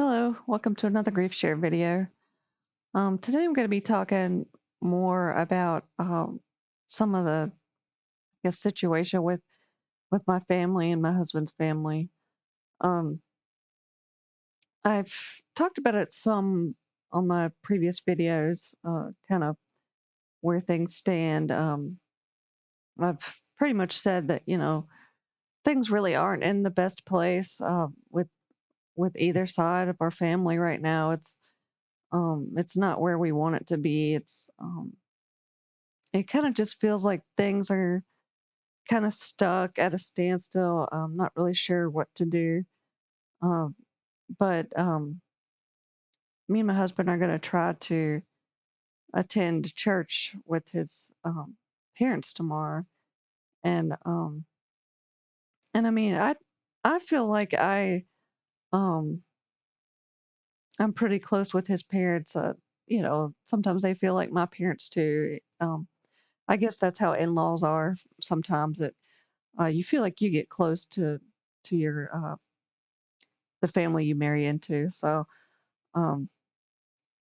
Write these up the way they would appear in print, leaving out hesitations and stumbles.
Hello, welcome to another grief share video. Today I'm going to be talking more about some of the situation with my family and my husband's family. Um, I've talked about it some on my previous videos, kind of where things stand. I've pretty much said that things really aren't in the best place with either side of our family right now. It's not where we want it to be. It kind of just feels like things are kind of stuck at a standstill. I'm not really sure what to do. Um, but me and my husband are going to try to attend church with his parents tomorrow, and I mean, I feel like um I'm pretty close with his parents. Sometimes they feel like my parents too. I guess that's how in-laws are. Sometimes you feel like you get close to your the family you marry into. Um,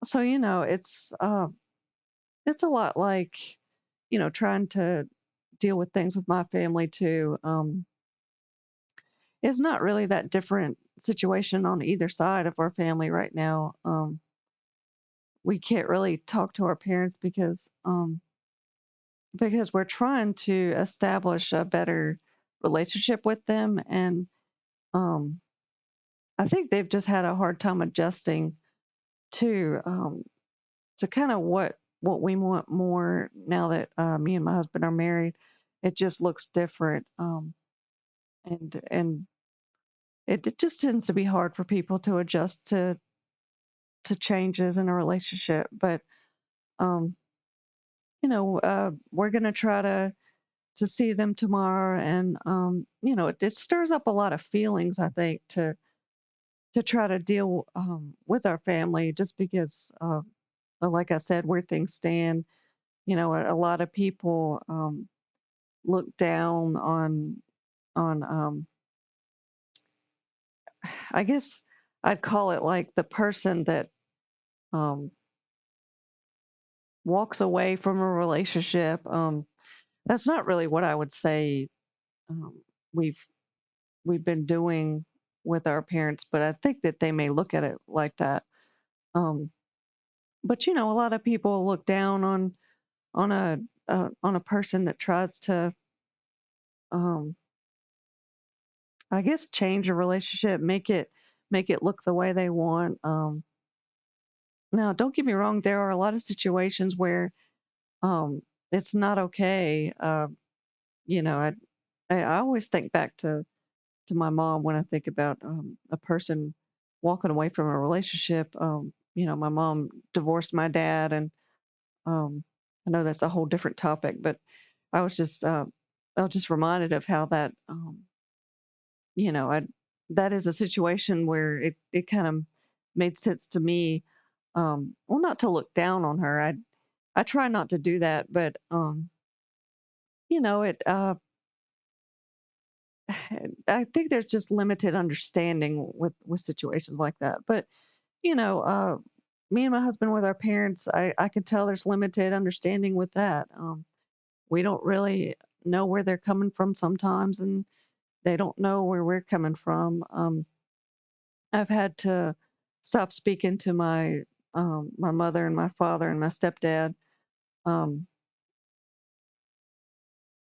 so it's a lot like trying to deal with things with my family too. It's not really that different situation on either side of our family right now. We can't really talk to our parents because we're trying to establish a better relationship with them, and um, I think they've just had a hard time adjusting to kind of what we want more now that me and my husband are married. It just looks different, and it just tends to be hard for people to adjust to changes in a relationship. But um, we're gonna try to see them tomorrow, and it stirs up a lot of feelings. I think to try to deal with our family, just because, like I said, where things stand. A lot of people look down on I guess I'd call it like the person that um walks away from a relationship. That's not really what I would say um we've we've been doing with our parents, but I think that they may look at it like that. Um but a lot of people look down on on a person that tries to um I guess change a relationship, make it look the way they want. Now, don't get me wrong, there are a lot of situations where um, it's not okay. You know, I always think back to my mom when I think about a person walking away from a relationship. My mom divorced my dad, and um, I know that's a whole different topic, but I was just uh, I was just reminded of how you know, I that is a situation where it kind of made sense to me. Well, not to look down on her. I try not to do that, but it I think there's just limited understanding with situations like that. But you know, uh me and my husband with our parents, I could tell there's limited understanding with that. We don't really know where they're coming from sometimes, and they don't know where we're coming from. I've had to stop speaking to my mother and my father and my stepdad. Um,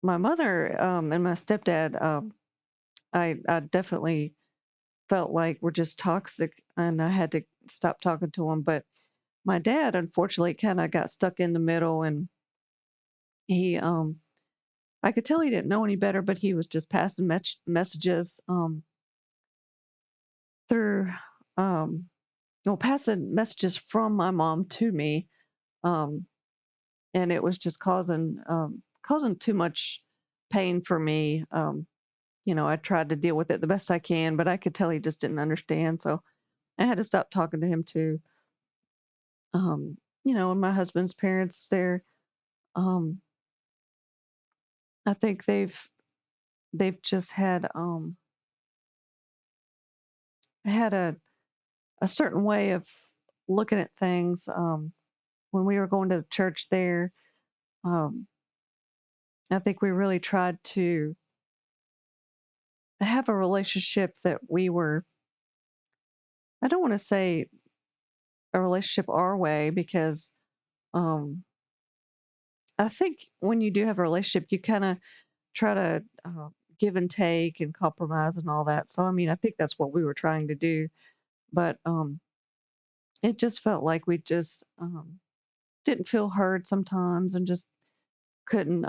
my mother and my stepdad, I definitely felt like were just toxic, and I had to stop talking to them. But my dad, unfortunately, kind of got stuck in the middle, and he, I could tell he didn't know any better, but he was just passing messages through, um, passing messages from my mom to me. Um, and it was just causing too much pain for me. I tried to deal with it the best I can, but I could tell he just didn't understand. So I had to stop talking to him too. And my husband's parents, um, I think they've just had a a certain way of looking at things. When we were going to church there, um, I think we really tried to have a relationship that we were, I don't want to say a relationship our way because um, I think when you do have a relationship, you kind of try to give and take and compromise and all that. So, I mean, I think that's what we were trying to do. But it just felt like we just didn't feel heard sometimes and just couldn't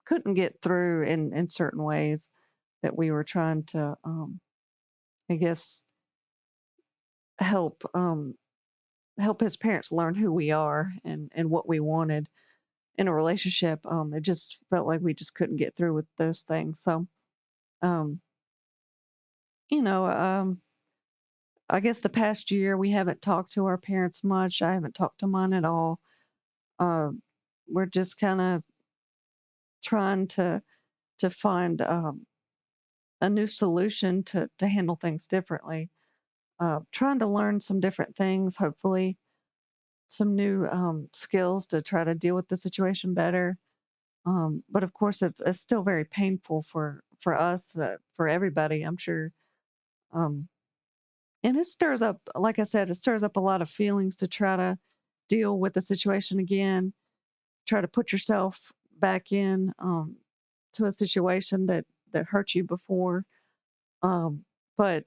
couldn't get through in certain ways that we were trying to I guess help help his parents learn who we are and what we wanted in a relationship. It just felt like we just couldn't get through with those things. So um you know I guess the past year we haven't talked to our parents much. I haven't talked to mine at all. uh, we're just kind of trying to find a new solution to handle things differently. Trying to learn some different things, hopefully, some new skills to try to deal with the situation better. But of course, it's still very painful for us, for everybody, I'm sure. Um, and it stirs up, like I said, it stirs up a lot of feelings to try to deal with the situation again. Try to put yourself back in to a situation that hurt you before. Um, but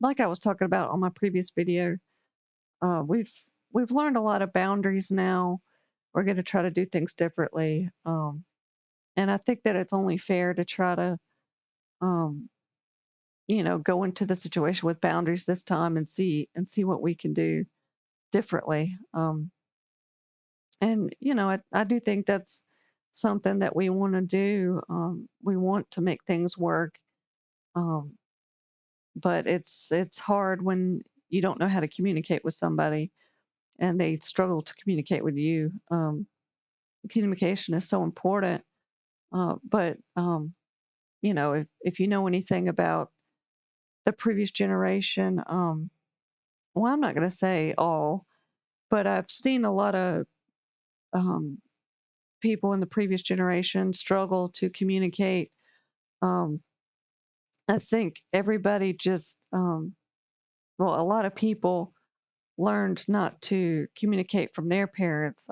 like I was talking about on my previous video, uh, we've we've learned a lot of boundaries now. We're going to try to do things differently, and I think that it's only fair to try to, um, go into the situation with boundaries this time and see what we can do differently. And I do think that's something that we want to do. We want to make things work, um, but it's hard when you don't know how to communicate with somebody and they struggle to communicate with you. Communication is so important. But if you know anything about the previous generation, well, I'm not going to say all, but I've seen a lot of um, people in the previous generation struggle to communicate. Um, I think everybody just, well, a lot of people learned not to communicate from their parents.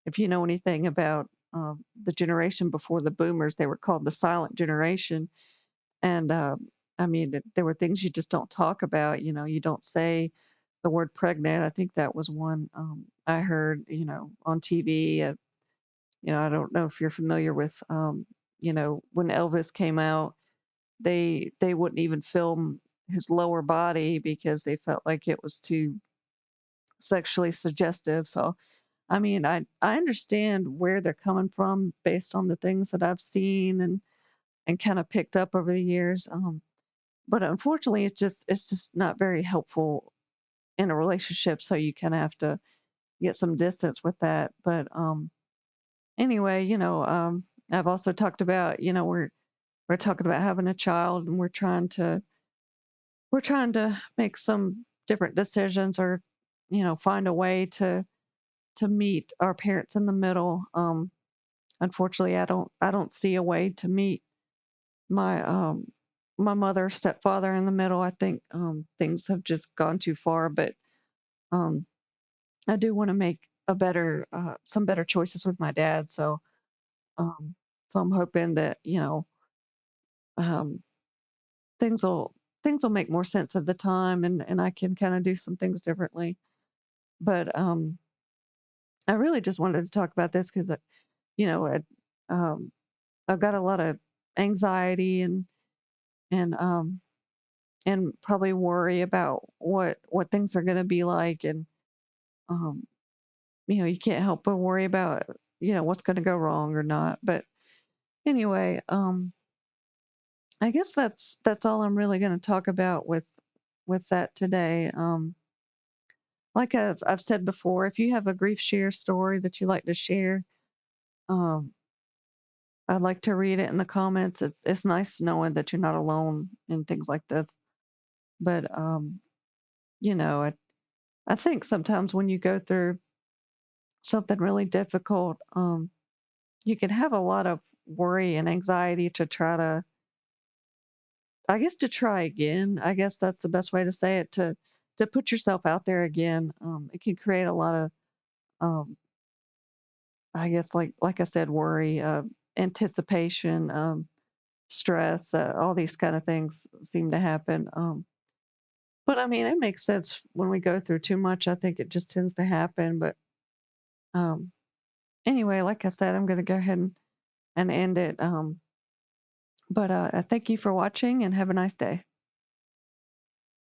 If you know anything about the generation before the boomers, they were called the silent generation. And I mean, there were things you just don't talk about. You don't say the word pregnant. I think that was one I heard, on TV. I don't know if you're familiar with, when Elvis came out, they wouldn't even film his lower body because they felt like it was too sexually suggestive. So, I mean, I understand where they're coming from based on the things that I've seen and kind of picked up over the years. But unfortunately, it's just not very helpful in a relationship. So you kind of have to get some distance with that. But anyway, I've also talked about, we're talking about having a child, and we're trying to make some different decisions, or find a way to meet our parents in the middle. Unfortunately, I don't see a way to meet my my mother, stepfather in the middle. I think things have just gone too far, but um I do want to make a better some better choices with my dad. Um so I'm hoping that, um things will things will make more sense at the time, and I can kind of do some things differently. But I really just wanted to talk about this because you know it, um I've got a lot of anxiety and and probably worry about what things are going to be like. And um you can't help but worry about what's going to go wrong or not. But anyway, I guess that's all I'm really going to talk about with that today. Like I've said before, if you have a grief share story that you like to share, um I'd like to read it in the comments. It's nice knowing that you're not alone in things like this. But you know, I think sometimes when you go through something really difficult, you can have a lot of worry and anxiety to try to, I guess, to try again. I guess that's the best way to say it. To put yourself out there again, it can create a lot of, um, I guess, like I said, worry, anticipation, stress, all these kind of things seem to happen. But I mean, it makes sense when we go through too much. I think it just tends to happen. But um, anyway, like I said, I'm going to go ahead and end it. But I thank you for watching and have a nice day.